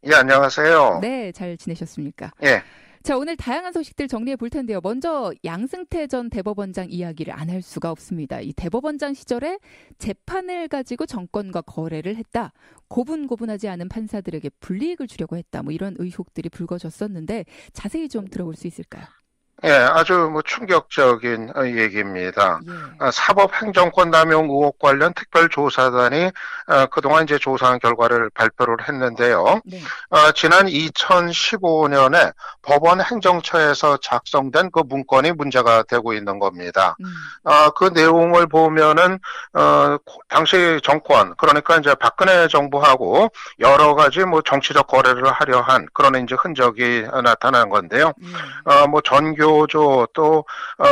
예, 안녕하세요. 네, 잘 지내셨습니까? 예, 자, 오늘 다양한 소식들 정리해 볼 텐데요. 먼저 양승태 전 대법원장 이야기를 안 할 수가 없습니다. 이 대법원장 시절에 재판을 가지고 정권과 거래를 했다. 고분고분하지 않은 판사들에게 불이익을 주려고 했다. 뭐 이런 의혹들이 불거졌었는데 자세히 좀 들어볼 수 있을까요? 예, 아주 충격적인 얘기입니다. 예. 사법행정권 남용 의혹 관련 특별조사단이 그동안 이제 조사한 결과를 발표를 했는데요. 네. 지난 2015년에 법원 행정처에서 작성된 그 문건이 문제가 되고 있는 겁니다. 음. 그 내용을 보면은 당시 정권, 그러니까 이제 박근혜 정부하고 여러 가지 뭐 정치적 거래를 하려 한 그런 이제 흔적이 나타난 건데요. 예. 뭐 전교조 또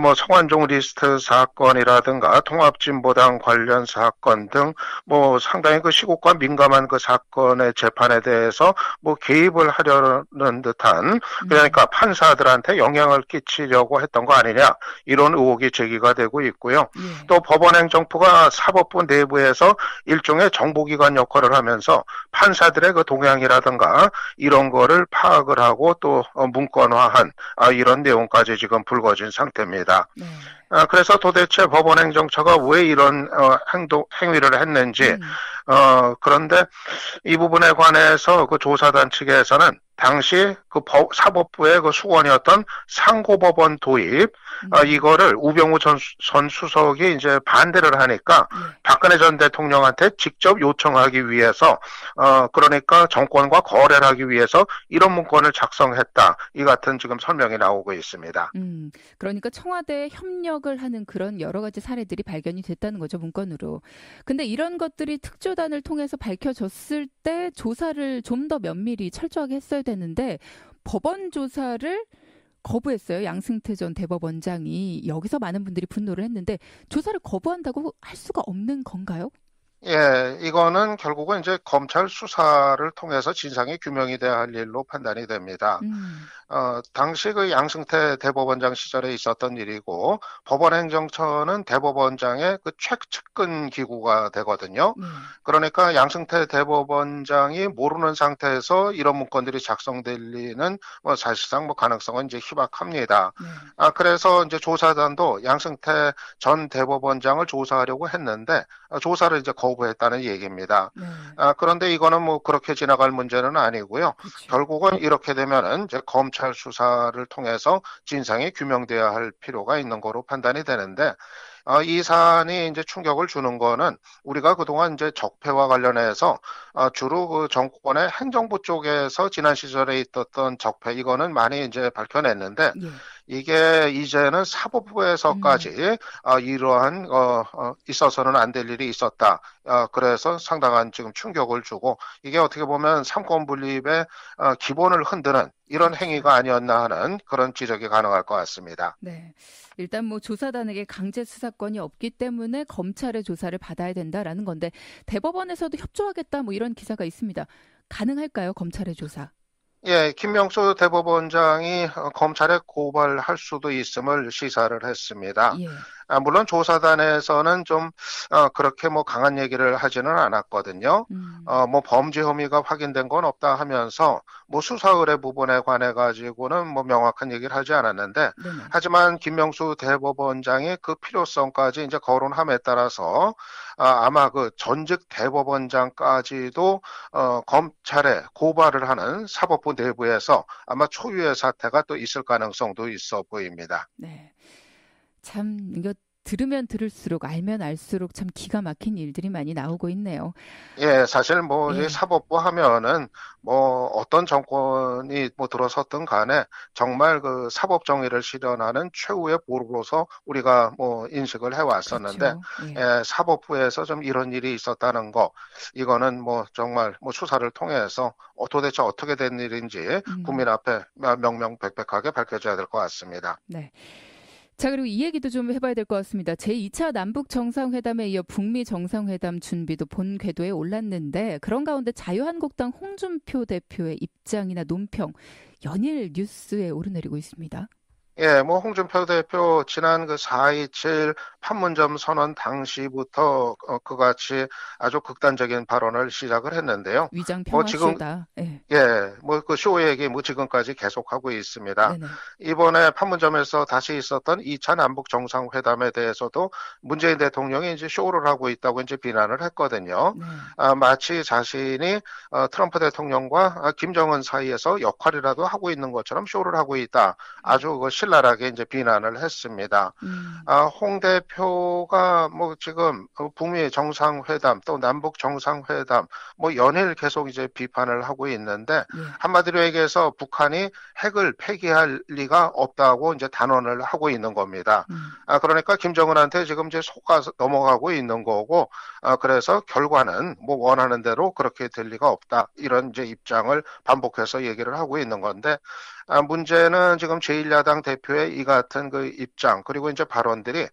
뭐 성완종 리스트 사건이라든가 통합진보당 관련 사건 등 뭐 상당히 그 시국과 민감한 그 사건의 재판에 대해서 뭐 개입을 하려는 듯한, 음. 그러니까 판사들한테 영향을 끼치려고 했던 거 아니냐, 이런 의혹이 제기가 되고 있고요. 예. 또 법원행정부가 사법부 내부에서 일종의 정보기관 역할을 하면서 판사들의 그 동향이라든가 이런 거를 파악을 하고 또 문건화한 이런 내용까지 지금 불거진 상태입니다. 네. 그래서 도대체 법원행정처가 왜 이런 행위를 했는지, 음. 그런데 이 부분에 관해서 그 조사단 측에서는 당시 그 사법부의 그 수건이었던 상고법원 도입, 음. 이거를 우병우 전 수석이 이제 반대를 하니까 예. 박근혜 전 대통령한테 직접 요청하기 위해서, 그러니까 정권과 거래를 하기 위해서 이런 문건을 작성했다. 이 같은 지금 설명이 나오고 있습니다. 그러니까 청와대에 협력을 하는 그런 여러 가지 사례들이 발견이 됐다는 거죠, 문건으로. 근데 이런 것들이 특조단을 통해서 밝혀졌을 때 조사를 좀 더 면밀히 철저하게 했어야 되는데 법원 조사를 거부했어요. 양승태 전 대법원장이. 여기서 많은 분들이 분노를 했는데 조사를 거부한다고 할 수가 없는 건가요? 예, 이거는 결국은 이제 검찰 수사를 통해서 진상이 규명이 돼야 할 일로 판단이 됩니다. 음. 당시 그 양승태 대법원장 시절에 있었던 일이고, 법원행정처는 대법원장의 그 최측근 기구가 되거든요. 네. 그러니까 양승태 대법원장이 모르는 상태에서 이런 문건들이 작성될 리는 뭐 사실상 뭐 가능성은 이제 희박합니다. 네. 그래서 이제 조사단도 양승태 전 대법원장을 조사하려고 했는데 조사를 이제 거부했다는 얘기입니다. 네. 그런데 이거는 뭐 그렇게 지나갈 문제는 아니고요. 그렇죠. 결국은 이렇게 되면은 이제 검찰 수사를 통해서 진상이 규명돼야 할 필요가 있는 거로 판단이 되는데, 이 사안이 이제 충격을 주는 거는 우리가 그동안 이제 적폐와 관련해서 주로 그 정권의 행정부 쪽에서 지난 시절에 있었던 적폐, 이거는 많이 이제 밝혀냈는데, 예. 이게 이제는 음. 사법부에서까지 이러한 있어서는 안 될 일이 있었다. 그래서 상당한 지금 충격을 주고, 이게 어떻게 보면 삼권 분립의 기본을 흔드는 이런 그렇죠. 행위가 아니었나 하는 그런 지적이 가능할 것 같습니다. 네. 일단 뭐 조사단에게 강제 수사권이 없기 때문에 검찰의 조사를 받아야 된다라는 건데 대법원에서도 협조하겠다 뭐 이런 기사가 있습니다. 가능할까요? 검찰의 조사? 예, 김명수 대법원장이 검찰에 고발할 수도 있음을 시사를 했습니다. 예. 물론 조사단에서는 좀 그렇게 뭐 강한 얘기를 하지는 않았거든요. 음. 뭐 범죄 혐의가 확인된 건 없다 하면서 뭐 수사 의뢰 부분에 관해 가지고는 뭐 명확한 얘기를 하지 않았는데, 네네. 하지만 김명수 대법원장이 그 필요성까지 이제 거론함에 따라서 아마 그 전직 대법원장까지도 검찰에 고발을 하는 사법부 내부에서 아마 초유의 사태가 또 있을 가능성도 있어 보입니다. 네. 참 이거 들으면 들을수록 알면 알수록 참 기가 막힌 일들이 많이 나오고 있네요. 예, 사실 뭐 이제 예. 사법부 하면은 뭐 어떤 정권이 뭐 들어섰든 간에 정말 그 사법 정의를 실현하는 최후의 보루로서 우리가 뭐 인식을 해왔었는데, 그렇죠. 예. 예, 사법부에서 좀 이런 일이 있었다는 거, 이거는 뭐 정말 뭐 수사를 통해서 도대체 어떻게 된 일인지 국민 음. 앞에 명명백백하게 밝혀져야 될 것 같습니다. 네. 자, 그리고 이 얘기도 좀 해봐야 될 것 같습니다. 제2차 남북 정상회담에 이어 북미 정상회담 준비도 본 궤도에 올랐는데 그런 가운데 자유한국당 홍준표 대표의 입장이나 논평 연일 뉴스에 오르내리고 있습니다. 예, 뭐 홍준표 대표 지난 그 4.27 판문점 선언 당시부터 그같이 아주 극단적인 발언을 시작을 했는데요. 위장 뭐 평화 지금 쇼다. 예. 예, 뭐 그 쇼 얘기 뭐 지금까지 계속하고 있습니다. 네네. 이번에 판문점에서 다시 있었던 2차 남북 정상회담에 대해서도 문재인 대통령이 이제 쇼를 하고 있다고 이제 비난을 했거든요. 네. 마치 자신이 트럼프 대통령과 김정은 사이에서 역할이라도 하고 있는 것처럼 쇼를 하고 있다. 아주 그 신랄하게 이제 비난을 했습니다. 음. 홍 대표가 뭐 지금 북미 정상회담 또 남북 정상회담 뭐 연일 계속 이제 비판을 하고 있는데 예. 한마디로 얘기해서 북한이 핵을 폐기할 리가 없다고 이제 단언을 하고 있는 겁니다. 음. 그러니까 김정은한테 지금 이제 속아 넘어가고 있는 거고, 그래서 결과는 뭐 원하는 대로 그렇게 될 리가 없다. 이런 이제 입장을 반복해서 얘기를 하고 있는 건데, 문제는 지금 제1야당 대표의 이 같은 그 입장, 그리고 이제 발언들이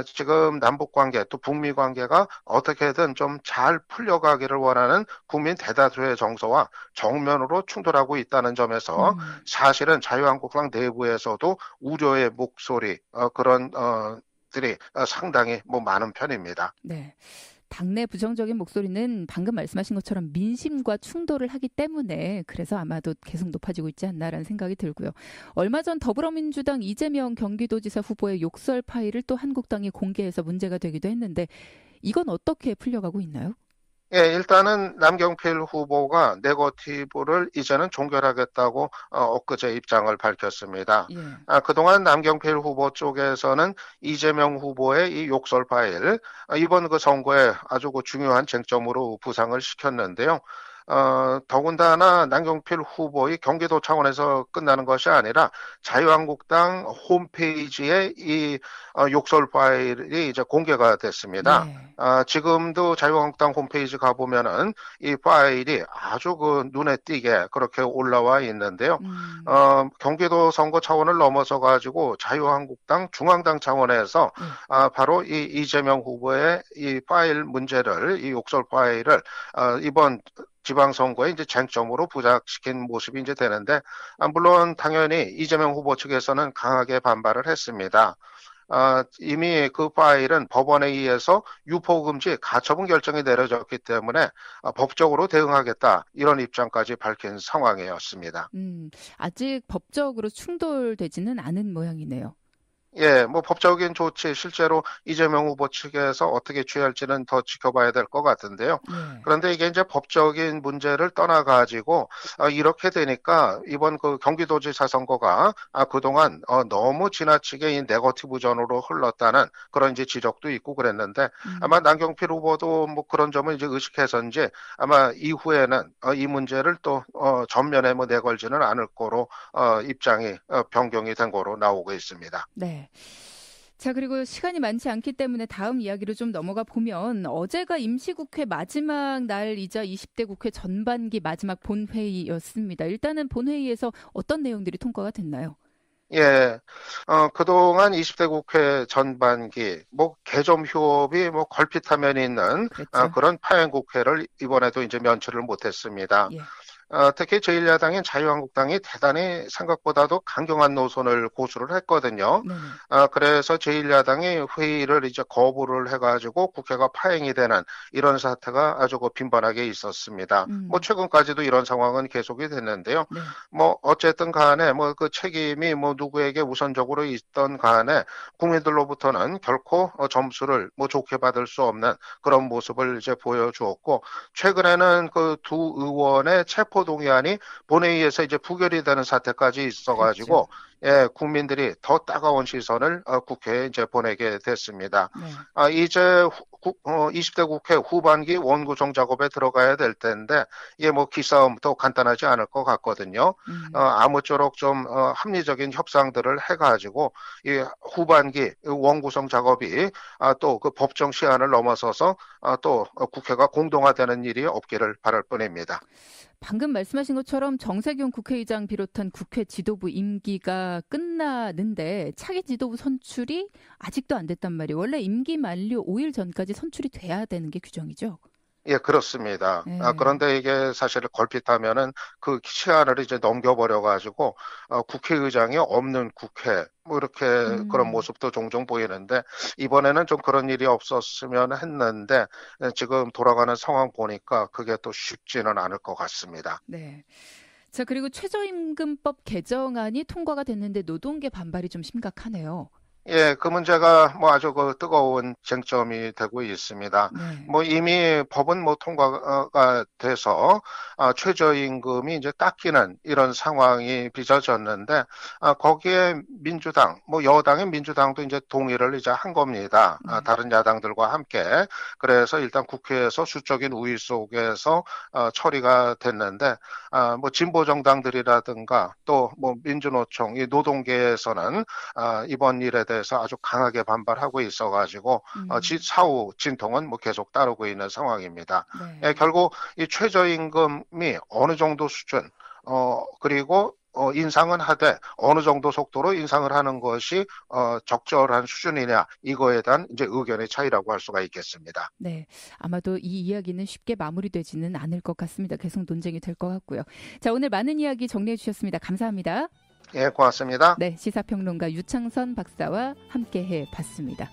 지금 남북 관계 또 북미 관계가 어떻게든 좀 잘 풀려가기를 원하는 국민 대다수의 정서와 정면으로 충돌하고 있다는 점에서 음. 사실은 자유한국당 내부에서도 우려의 목소리, 그런 들이 상당히 뭐 많은 편입니다. 네. 당내 부정적인 목소리는 방금 말씀하신 것처럼 민심과 충돌을 하기 때문에 그래서 아마도 계속 높아지고 있지 않나라는 생각이 들고요. 얼마 전 더불어민주당 이재명 경기도지사 후보의 욕설 파일을 또 한국당이 공개해서 문제가 되기도 했는데 이건 어떻게 풀려가고 있나요? 예, 일단은 남경필 후보가 네거티브를 이제는 종결하겠다고 엊그제 입장을 밝혔습니다. 예. 그동안 남경필 후보 쪽에서는 이재명 후보의 이 욕설 파일, 이번 그 선거에 아주 그 중요한 쟁점으로 부상을 시켰는데요. 더군다나 남경필 후보의 경기도 차원에서 끝나는 것이 아니라 자유한국당 홈페이지에 이 욕설 파일이 이제 공개가 됐습니다. 예. 지금도 자유한국당 홈페이지 가보면은 이 파일이 아주 그 눈에 띄게 그렇게 올라와 있는데요. 음. 경기도 선거 차원을 넘어서 가지고 자유한국당 중앙당 차원에서 예. 바로 이 이재명 후보의 이 파일 문제를 이 욕설 파일을 이번 지방선거에 이제 쟁점으로 부각시킨 모습이 이제 되는데, 물론 당연히 이재명 후보 측에서는 강하게 반발을 했습니다. 이미 그 파일은 법원에 의해서 유포금지 가처분 결정이 내려졌기 때문에 법적으로 대응하겠다 이런 입장까지 밝힌 상황이었습니다. 아직 법적으로 충돌되지는 않은 모양이네요. 예, 뭐 법적인 조치 실제로 이재명 후보 측에서 어떻게 취할지는 더 지켜봐야 될 것 같은데요. 예. 그런데 이게 이제 법적인 문제를 떠나가지고 이렇게 되니까 이번 그 경기도지사 선거가 그동안 너무 지나치게 이 네거티브전으로 흘렀다는 그런 이제 지적도 있고 그랬는데 아마 음. 남경필 후보도 뭐 그런 점을 이제 의식해서인지 아마 이후에는 이 문제를 또 전면에 뭐 내걸지는 않을 거로 입장이 변경이 된 거로 나오고 있습니다. 네. 자, 그리고 시간이 많지 않기 때문에 다음 이야기로 좀 넘어가 보면 어제가 임시국회 마지막 날이자 20대 국회 전반기 마지막 본회의였습니다. 일단은 본회의에서 어떤 내용들이 통과가 됐나요? 예, 그동안 20대 국회 전반기, 뭐, 개점 휴업이 뭐, 걸핏하면 있는, 그랬죠. 그런 파행 국회를 이번에도 이제 면치를 못했습니다. 예. 특히 제1야당인 자유한국당이 대단히 생각보다도 강경한 노선을 고수를 했거든요. 네네. 그래서 제1야당이 회의를 이제 거부를 해가지고 국회가 파행이 되는 이런 사태가 아주 그 빈번하게 있었습니다. 뭐 음. 최근까지도 이런 상황은 계속이 됐는데요. 네. 뭐 어쨌든 간에 뭐 그 책임이 뭐 누구에게 우선적으로 있던 간에 국민들로부터는 결코 점수를 뭐 좋게 받을 수 없는 그런 모습을 이제 보여주었고 최근에는 그 두 의원의 체포동의안이 본회의에서 이제 부결이 되는 사태까지 그랬죠. 있어가지고 예, 국민들이 더 따가운 시선을 국회에 이제 보내게 됐습니다. 네. 이제 20대 국회 후반기 원구성 작업에 들어가야 될 텐데 이게 뭐 기싸움도 간단하지 않을 것 같거든요. 음. 아무쪼록 좀 합리적인 협상들을 해가지고 이 후반기 원구성 작업이 또 그 법정 시한을 넘어서서 또 국회가 공동화되는 일이 없기를 바랄 뿐입니다. 방금 말씀하신 것처럼 정세균 국회의장 비롯한 국회 지도부 임기가 끝나는데 차기 지도부 선출이 아직도 안 됐단 말이에요. 원래 임기 만료 5일 전까지 선출이 돼야 되는 게 규정이죠. 예, 그렇습니다. 예. 그런데 이게 사실 걸핏하면은 그 시한을 이제 넘겨버려가지고, 국회의장이 없는 국회, 뭐 이렇게 그런 음. 모습도 종종 보이는데, 이번에는 좀 그런 일이 없었으면 했는데, 지금 돌아가는 상황 보니까 그게 또 쉽지는 않을 것 같습니다. 네. 자, 그리고 최저임금법 개정안이 통과가 됐는데 노동계 반발이 좀 심각하네요. 예, 그 문제가 뭐 아주 그 뜨거운 쟁점이 되고 있습니다. 네. 뭐 이미 법은 뭐 통과가 돼서 최저임금이 이제 깎이는 이런 상황이 빚어졌는데 거기에 민주당, 뭐 여당의 민주당도 이제 동의를 이제 한 겁니다. 네. 다른 야당들과 함께. 그래서 일단 국회에서 수적인 우위 속에서 처리가 됐는데 뭐 진보 정당들이라든가 또 뭐 민주노총, 이 노동계에서는 이번 일에 대해서 아주 강하게 반발하고 있어가지고 음. 사후 진통은 뭐 계속 따르고 있는 상황입니다. 예, 네. 결국 이 최저임금이 어느 정도 수준, 그리고 인상은 하되 어느 정도 속도로 인상을 하는 것이 적절한 수준이냐 이거에 대한 이제 의견의 차이라고 할 수가 있겠습니다. 네. 아마도 이 이야기는 쉽게 마무리되지는 않을 것 같습니다. 계속 논쟁이 될 것 같고요. 자, 오늘 많은 이야기 정리해 주셨습니다. 감사합니다. 예, 고맙습니다. 네, 시사평론가 유창선 박사와 함께 해 봤습니다.